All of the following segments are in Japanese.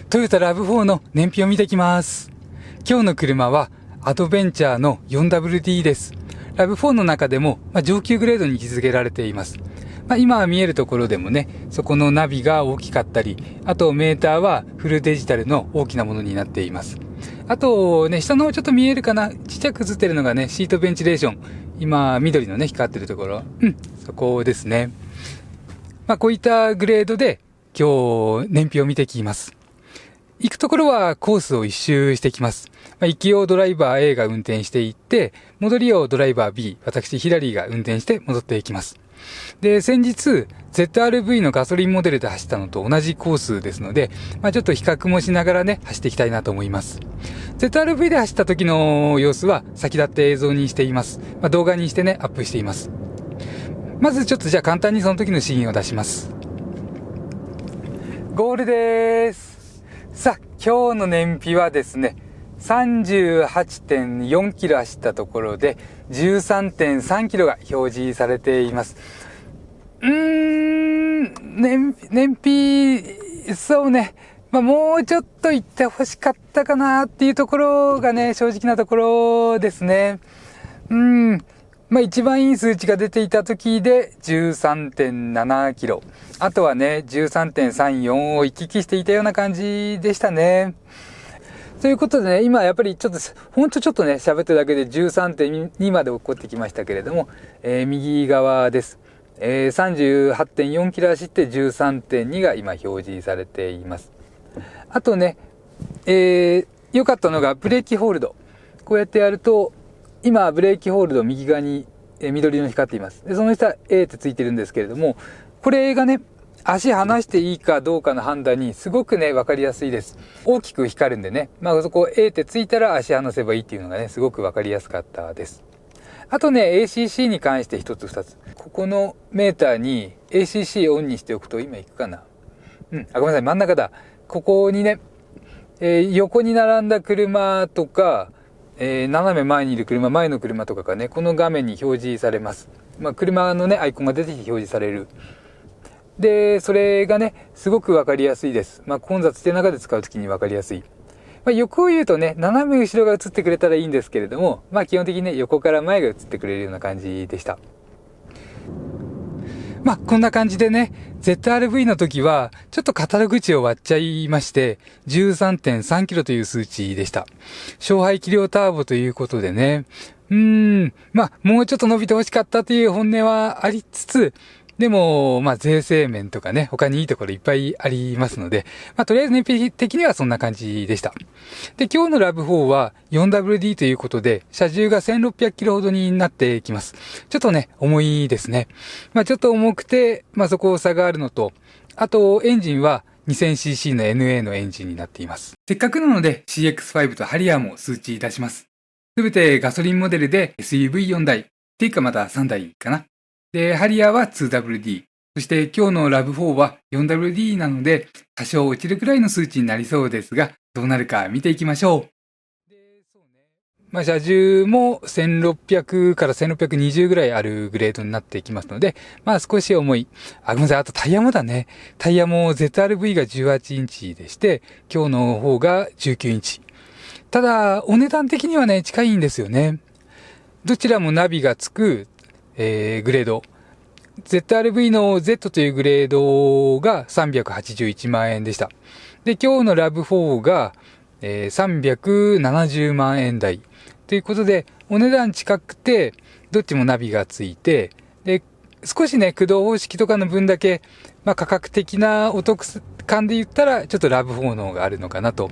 トヨタラブ4の燃費を見てきます。今日の車はアドベンチャーの 4WD です。ラブ4の中でも、上級グレードに位置づけられています。今見えるところでもね、そこのナビが大きかったり、あとメーターはフルデジタルの大きなものになっています。あとね、下の方ちょっと見えるかな、ちっちゃく映ってるのがね、シートベンチレーション。今、緑のね、光ってるところ。そこですね。こういったグレードで今日燃費を見てきます。行くところはコースを一周してきます。行きをドライバー A が運転していって、戻りをドライバー B、私ヒラリーが運転して戻っていきます。で、先日 ZR-V のガソリンモデルで走ったのと同じコースですので、ちょっと比較もしながらね、走っていきたいなと思います。ZR-V で走った時の様子は先立って映像にしています。動画にしてね、アップしています。まずちょっとじゃあ簡単にその時のシーンを出します。ゴールでーす。さあ、今日の燃費はですね、38.4 キロ走ったところで 13.3 キロが表示されています。燃費、そうね、もうちょっと行ってほしかったかなっていうところがね、正直なところですね。一番いい数値が出ていた時で 13.7 キロ。あとはね、13.34 を行き来していたような感じでしたね。ということでね、今やっぱりちょっとね、喋ってるだけで 13.2 まで起こってきましたけれども、右側です。38.4 キロ走って 13.2 が今表示されています。あとね、良かったのがブレーキホールド。こうやってやると、今ブレーキホールド右側に緑色に光っています。で、その下 A ってついてるんですけれども、これがね、足離していいかどうかの判断にすごくね、わかりやすいです。大きく光るんでね、そこ A ってついたら足離せばいいっていうのがね、すごくわかりやすかったです。あとね、ACC に関して一つ二つ。ここのメーターに ACC オンにしておくと、今いくかな。ごめんなさい、真ん中だ。ここにね、横に並んだ車とか、斜め前にいる車、前の車とかがね、この画面に表示されます。車のね、アイコンが出てきて表示される。で、それがね、すごくわかりやすいです。混雑してる中で使うときにわかりやすい。横を言うとね、斜め後ろが映ってくれたらいいんですけれども、基本的にね、横から前が映ってくれるような感じでした。こんな感じでね、ZR-V の時は、ちょっとカタログ値を割っちゃいまして、13.3 キロという数値でした。勝敗気量ターボということでね、もうちょっと伸びてほしかったという本音はありつつ、でも、税制面とかね、他にいいところいっぱいありますので、とりあえず燃費的にはそんな感じでした。で、今日のラブ4は 4WD ということで、車重が1600キロほどになってきます。ちょっとね、重いですね。ちょっと重くて、そこ差があるのと、あと、エンジンは 2000cc の NA のエンジンになっています。せっかくなので CX5 とハリアーも数値出します。すべてガソリンモデルで SUV4 台、っていうかまだ3台かな。で、ハリアーは 2WD。そして今日のラブ4は 4WD なので、多少落ちるくらいの数値になりそうですが、どうなるか見ていきましょう。で、そうね。車重も1600から1620ぐらいあるグレードになってきますので、少し重い。ごめんなさい。あとタイヤもだね。タイヤも ZR-V が18インチでして、今日の方が19インチ。ただ、お値段的にはね、近いんですよね。どちらもナビがつくグレード。ZR-V の Z というグレードが381万円でした。で、今日のラブ4が、370万円台。ということで、お値段近くて、どっちもナビがついて、で、少しね、駆動方式とかの分だけ、価格的なお得感で言ったら、ちょっとラブ4の方があるのかなと。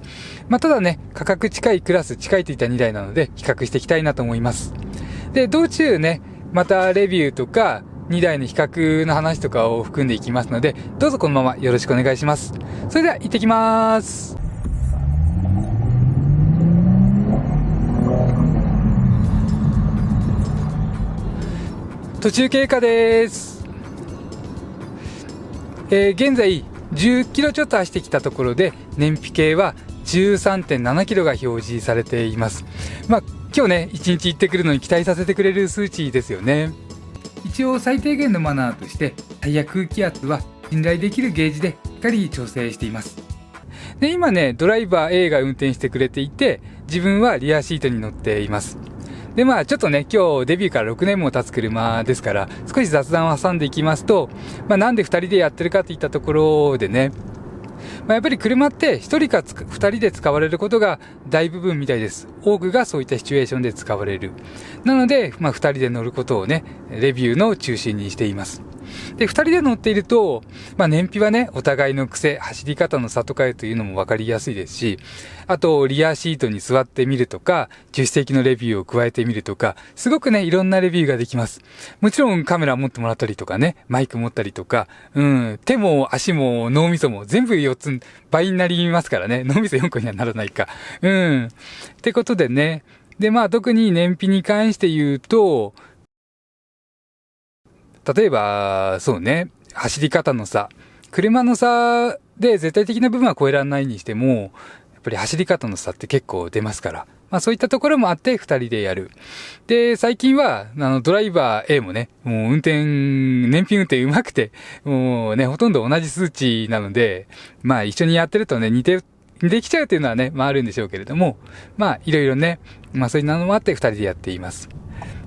ただね、価格近いクラス、近いといった2台なので、比較していきたいなと思います。で、道中ね、またレビューとか2台の比較の話とかを含んでいきますので、どうぞこのままよろしくお願いします。それでは行ってきます。途中経過です。現在10キロちょっと走ってきたところで、燃費計は 13.7 キロが表示されています。今日ね、1日行ってくるのに期待させてくれる数値ですよね。一応最低限のマナーとして、タイヤ空気圧は信頼できるゲージでしっかり調整しています。で、今ね、ドライバー A が運転してくれていて、自分はリアシートに乗っています。で、まあちょっとね、今日デビューから6年も経つ車ですから、少し雑談を挟んでいきますと、なんで2人でやってるかといったところでね、やっぱり車って1人か2人で使われることが大部分みたいです。多くがそういったシチュエーションで使われる。なので、2人で乗ることをね、レビューの中心にしています。で、2人で乗っていると、燃費はね、お互いの癖、走り方の差とかというのも分かりやすいですし、あと、リアシートに座ってみるとか、助手席のレビューを加えてみるとか、すごくね、いろんなレビューができます。もちろんカメラ持ってもらったりとかね、マイク持ったりとか、手も足も脳みそも全部4つ倍になりますからね、脳みそ4個にはならないか。ってことでね、で、特に燃費に関して言うと、例えば、そうね、走り方の差。車の差で絶対的な部分は超えられないにしても、やっぱり走り方の差って結構出ますから。そういったところもあって二人でやる。で、最近は、ドライバー A もね、もう燃費運転上手くて、もうね、ほとんど同じ数値なので、一緒にやってるとね、似てできちゃうっていうのはね、あるんでしょうけれども、いろいろね、そういうのもあって二人でやっています。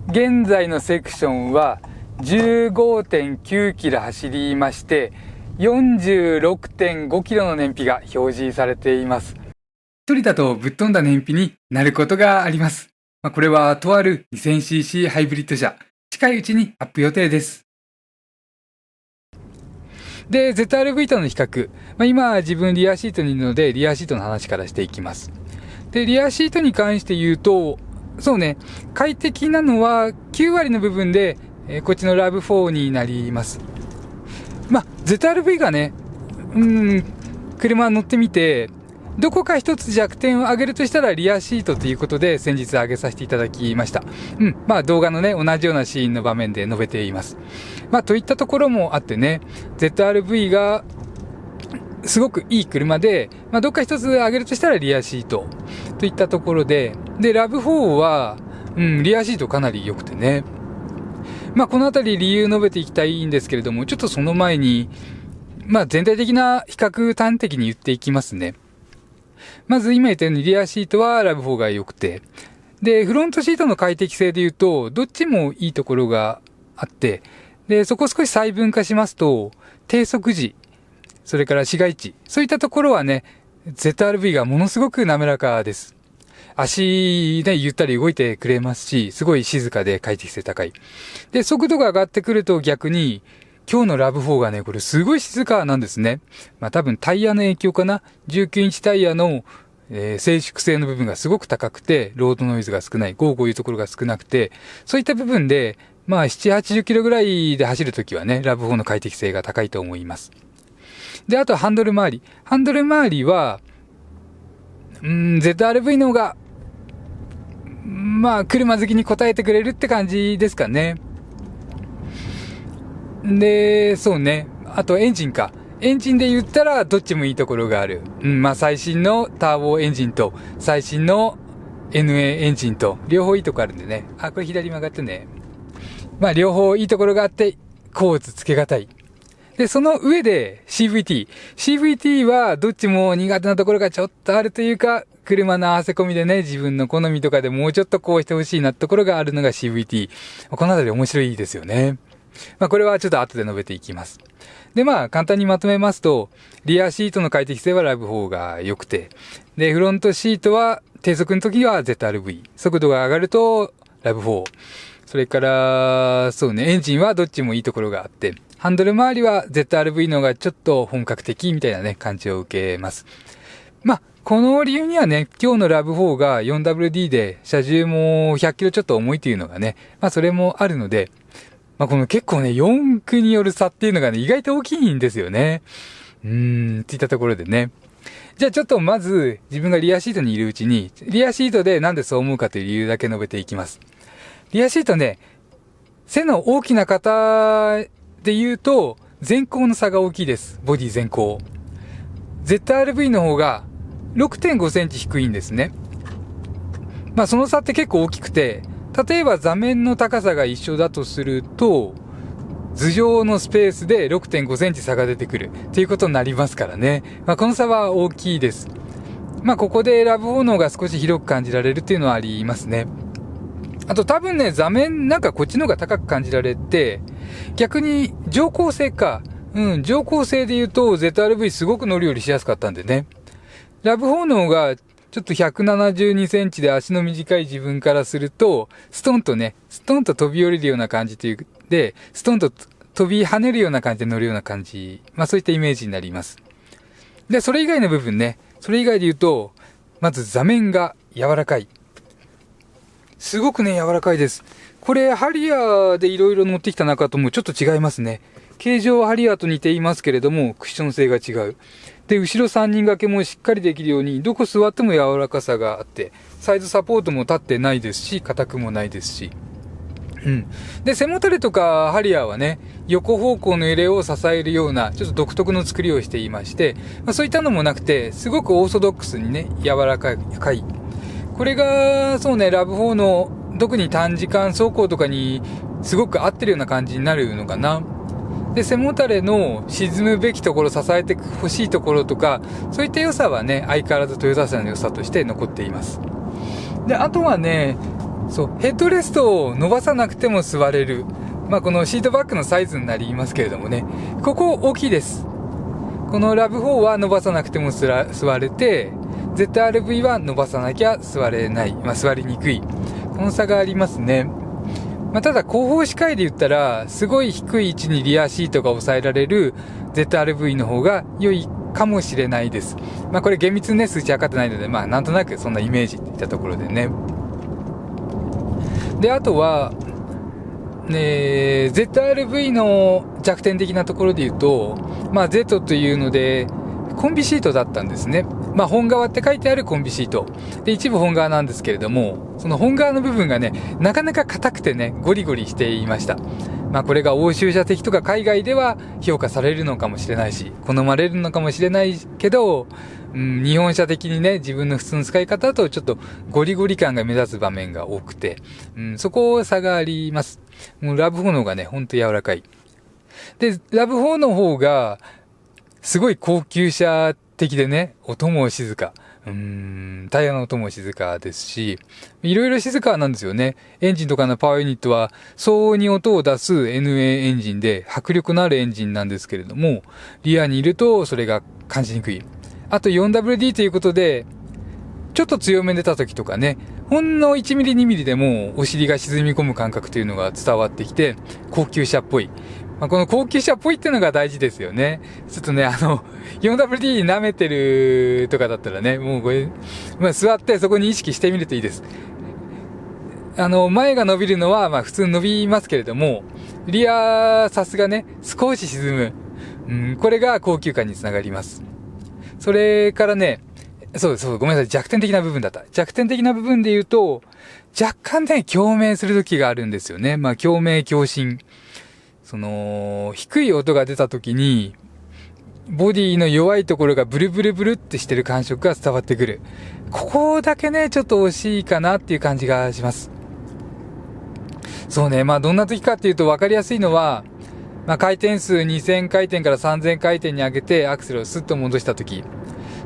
現在のセクションは、15.9 キロ走りまして、46.5 キロの燃費が表示されています。一人だとぶっ飛んだ燃費になることがあります。これはとある 2000cc ハイブリッド車、近いうちにアップ予定です。で、ZR-V との比較。今自分リアシートにいるので、リアシートの話からしていきます。で、リアシートに関して言うと、そうね、快適なのは9割の部分で、こっちのラブ4になります。ZR-V がね、車乗ってみて、どこか一つ弱点を挙げるとしたらリアシートということで先日挙げさせていただきました。動画のね、同じようなシーンの場面で述べています。といったところもあってね、ZR-V がすごくいい車で、どっか一つ挙げるとしたらリアシートといったところで、で、ラブ4は、リアシートかなり良くてね。このあたり理由述べていきたいんですけれども、ちょっとその前に、全体的な比較端的に言っていきますね。まず今言ったようにリアシートはラブ4が良くて、で、フロントシートの快適性で言うと、どっちもいいところがあって、で、そこを少し細分化しますと、低速時、それから市街地、そういったところはね、ZR-V がものすごく滑らかです。足ね、ゆったり動いてくれますし、すごい静かで快適性高い。で、速度が上がってくると逆に、今日のラブ4がね、これすごい静かなんですね。多分タイヤの影響かな。19インチタイヤの、静粛性の部分がすごく高くて、ロードノイズが少ない、ゴーゴーいうところが少なくて、そういった部分で、7、80キロぐらいで走るときはね、ラブ4の快適性が高いと思います。で、あとハンドル周り。ハンドル周りは、ZR-V の方が、車好きに応えてくれるって感じですかね。で、そうね。あとエンジンか。エンジンで言ったらどっちもいいところがある。最新のターボエンジンと最新の NA エンジンと両方いいとこあるんでね。これ左曲がってね。両方いいところがあって、コーツつけがたい。で、その上で CVT。CVT はどっちも苦手なところがちょっとあるというか、車の合わせ込みでね、自分の好みとかでもうちょっとこうしてほしいなってところがあるのが CVT。このあたり面白いですよね。これはちょっと後で述べていきます。で、簡単にまとめますと、リアシートの快適性はラブ4が良くて、で、フロントシートは低速の時は ZR-V。速度が上がるとラブ4。それから、そうね、エンジンはどっちもいいところがあって、ハンドル周りは ZR-V の方がちょっと本格的みたいなね、感じを受けます。この理由にはね、今日のラブ4が 4WD で、車重も100キロちょっと重いというのがね、それもあるので、この結構ね、4駆による差っていうのがね、意外と大きいんですよね。っていったところでね。じゃあちょっとまず、自分がリアシートにいるうちに、リアシートでなんでそう思うかという理由だけ述べていきます。リアシートね、背の大きな方で言うと、前高の差が大きいです。ボディ前高。ZR-V の方が 6.5 センチ低いんですね。その差って結構大きくて、例えば座面の高さが一緒だとすると、頭上のスペースで 6.5 センチ差が出てくるということになりますからね。この差は大きいです。ここでラブ炎が少し広く感じられるっていうのはありますね。あと多分ね、座面なんかこっちの方が高く感じられて、逆に乗降性か。乗降性で言うと ZR-V すごく乗り降りしやすかったんでね。ラブ炎がちょっと172センチで足の短い自分からすると、ストンと飛び降りるような感じというで、ストンと飛び跳ねるような感じで乗るような感じ。そういったイメージになります。で、それ以外の部分ね。それ以外で言うと、まず座面が柔らかい。すごくね、柔らかいです。これ、ハリアーでいろいろ乗ってきた中ともちょっと違いますね。形状はハリアーと似ていますけれども、クッション性が違う。で、後ろ3人掛けもしっかりできるように、どこ座っても柔らかさがあって、サイドサポートも立ってないですし、硬くもないですし。で、背もたれとかハリアーはね、横方向の揺れを支えるような、ちょっと独特の作りをしていまして、そういったのもなくて、すごくオーソドックスにね、柔らかい。これが、そうね、ラブ4の、特に短時間走行とかに、すごく合ってるような感じになるのかな。で、背もたれの沈むべきところ、支えてほしいところとか、そういった良さはね、相変わらずトヨタ車の良さとして残っています。で、あとはね、ヘッドレストを伸ばさなくても座れる。このシートバッグのサイズになりますけれどもね、ここ大きいです。このラブ4は伸ばさなくても座れて、ZR-V は伸ばさなきゃ座れない。座りにくい。この差がありますね。ただ後方視界で言ったら、すごい低い位置にリアシートが抑えられる ZR-V の方が良いかもしれないです。これ厳密にね、数値測ってないので、なんとなくそんなイメージっていったところでね。で、あとは、ZR-V の弱点的なところで言うと、Z というので、コンビシートだったんですね。本革って書いてあるコンビシート。で、一部本革なんですけれども、その本革の部分がね、なかなか硬くてね、ゴリゴリしていました。これが欧州車的とか海外では評価されるのかもしれないし、好まれるのかもしれないけど、日本車的にね、自分の普通の使い方だとちょっとゴリゴリ感が目立つ場面が多くて、そこ差があります。もうラブ4の方がね、ほんと柔らかい。で、ラブ4の方が、すごい高級車的でね、音も静か。タイヤの音も静かですし、いろいろ静かなんですよね。エンジンとかのパワーユニットは、相応に音を出す NA エンジンで、迫力のあるエンジンなんですけれども、リアにいるとそれが感じにくい。あと 4WD ということで、ちょっと強めに出た時とかね、ほんの1ミリ2ミリでもお尻が沈み込む感覚というのが伝わってきて、高級車っぽい。この高級車っぽいっていうのが大事ですよね。ちょっとね、4WD 舐めてるとかだったらね、もうこれ、座ってそこに意識してみるといいです。前が伸びるのは、普通伸びますけれども、リア、さすがね、少し沈む。これが高級感につながります。それからね、そう、ごめんなさい、弱点的な部分だった。弱点的な部分で言うと、若干ね、共鳴する時があるんですよね。共鳴、共振。低い音が出た時に、ボディの弱いところがブルブルブルってしてる感触が伝わってくる。ここだけね、ちょっと惜しいかなっていう感じがします。そうね、どんな時かっていうと分かりやすいのは、回転数2000回転から3000回転に上げてアクセルをスッと戻した時。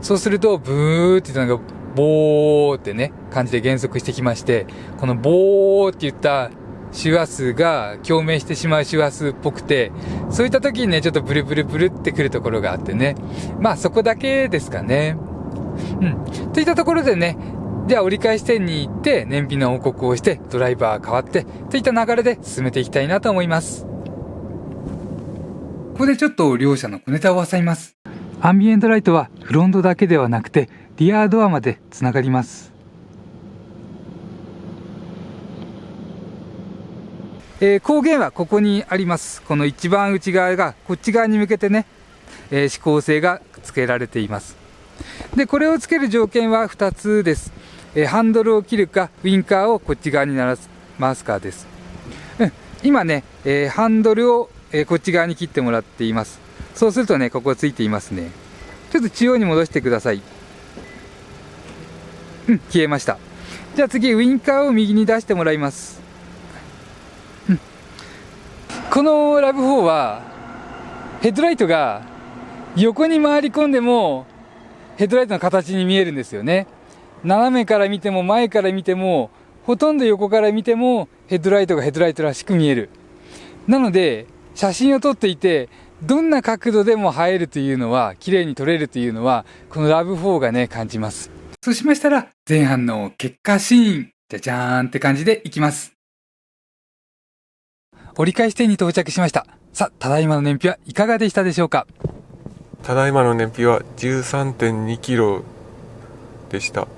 そうすると、ブーって言ったのが、ボーってね、感じで減速してきまして、このボーって言った周波数が共鳴してしまう周波数っぽくて、そういった時にね、ちょっとブルブルブルってくるところがあってね。そこだけですかね。といったところでね、じゃあ折り返し点に行って、燃費の報告をして、ドライバー変わって、といった流れで進めていきたいなと思います。ここでちょっと両者の小ネタを挟みます。アンビエントライトはフロントだけではなくて、リアドアまでつながります。光源はここにあります。この一番内側がこっち側に向けてね、指向性が付けられています。で、これをつける条件は2つです。ハンドルを切るか、ウインカーをこっち側に鳴らすかです。今ね、ハンドルを、こっち側に切ってもらっています。そうするとね、ここついていますね。ちょっと中央に戻してください。消えました。じゃあ次、ウインカーを右に出してもらいます。このラブ4はヘッドライトが横に回り込んでもヘッドライトの形に見えるんですよね。斜めから見ても前から見てもほとんど横から見てもヘッドライトがヘッドライトらしく見える。なので写真を撮っていてどんな角度でも映えるというのは、綺麗に撮れるというのはこのラブ4がね感じます。そうしましたら前半の結果シーン、じゃじゃーんって感じでいきます。折り返し点に到着しました。さあ、ただいまの燃費はいかがでしたでしょうか。ただいまの燃費は 13.2 キロでした。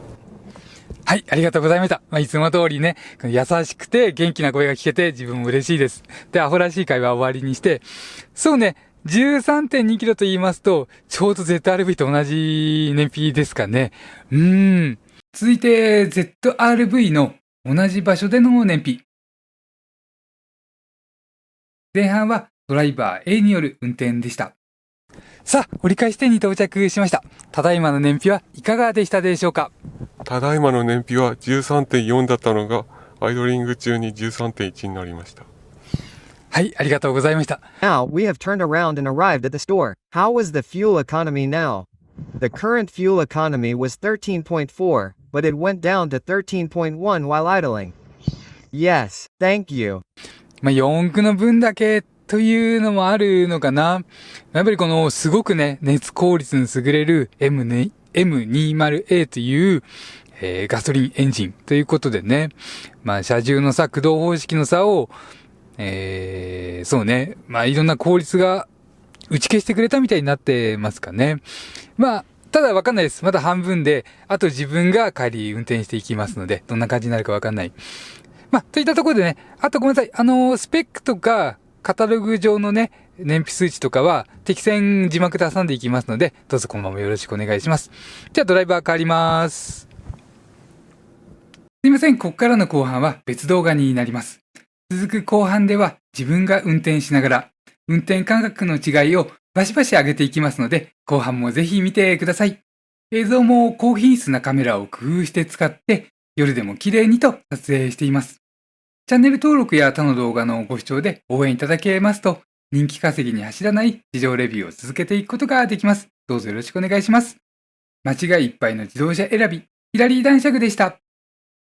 はい、ありがとうございました。いつも通りね、優しくて元気な声が聞けて自分も嬉しいです。で、アホらしい会話は終わりにして、そうね、13.2 キロと言いますと、ちょうど ZRV と同じ燃費ですかね。続いて ZRV の同じ場所での燃費。前半はドライバー A による運転でした。さあ、折り返し点に到着しました。ただいまの燃費はいかがでしたでしょうか。ただいまの燃費は 13.4 だったのが、アイドリング中に 13.1 になりました。はい、ありがとうございました。Now, we have turned around and arrived at the store. How was the fuel economy now? The current fuel economy was 13.4, but it went down to 13.1 while idling. Yes, thank you. 4区の分だけというのもあるのかな。やっぱりこのすごくね、熱効率に優れる M20A という、ガソリンエンジンということでね、車重の差、駆動方式の差を、そうね、いろんな効率が打ち消してくれたみたいになってますかね。ただわかんないです。まだ半分で、あと自分が帰り運転していきますので、どんな感じになるかわかんない。といったところでね、あとごめんなさい。スペックとか、カタログ上のね、燃費数値とかは、適線字幕で挟んでいきますので、どうぞこのままよろしくお願いします。じゃあドライバー変わります。すいません、ここからの後半は別動画になります。続く後半では、自分が運転しながら、運転感覚の違いをバシバシ上げていきますので、後半もぜひ見てください。映像も高品質なカメラを工夫して使って、夜でも綺麗にと撮影しています。チャンネル登録や他の動画のご視聴で応援いただけますと、人気稼ぎに走らない自動レビューを続けていくことができます。どうぞよろしくお願いします。間違いいっぱいの自動車選び、ヒラリー男爵でした。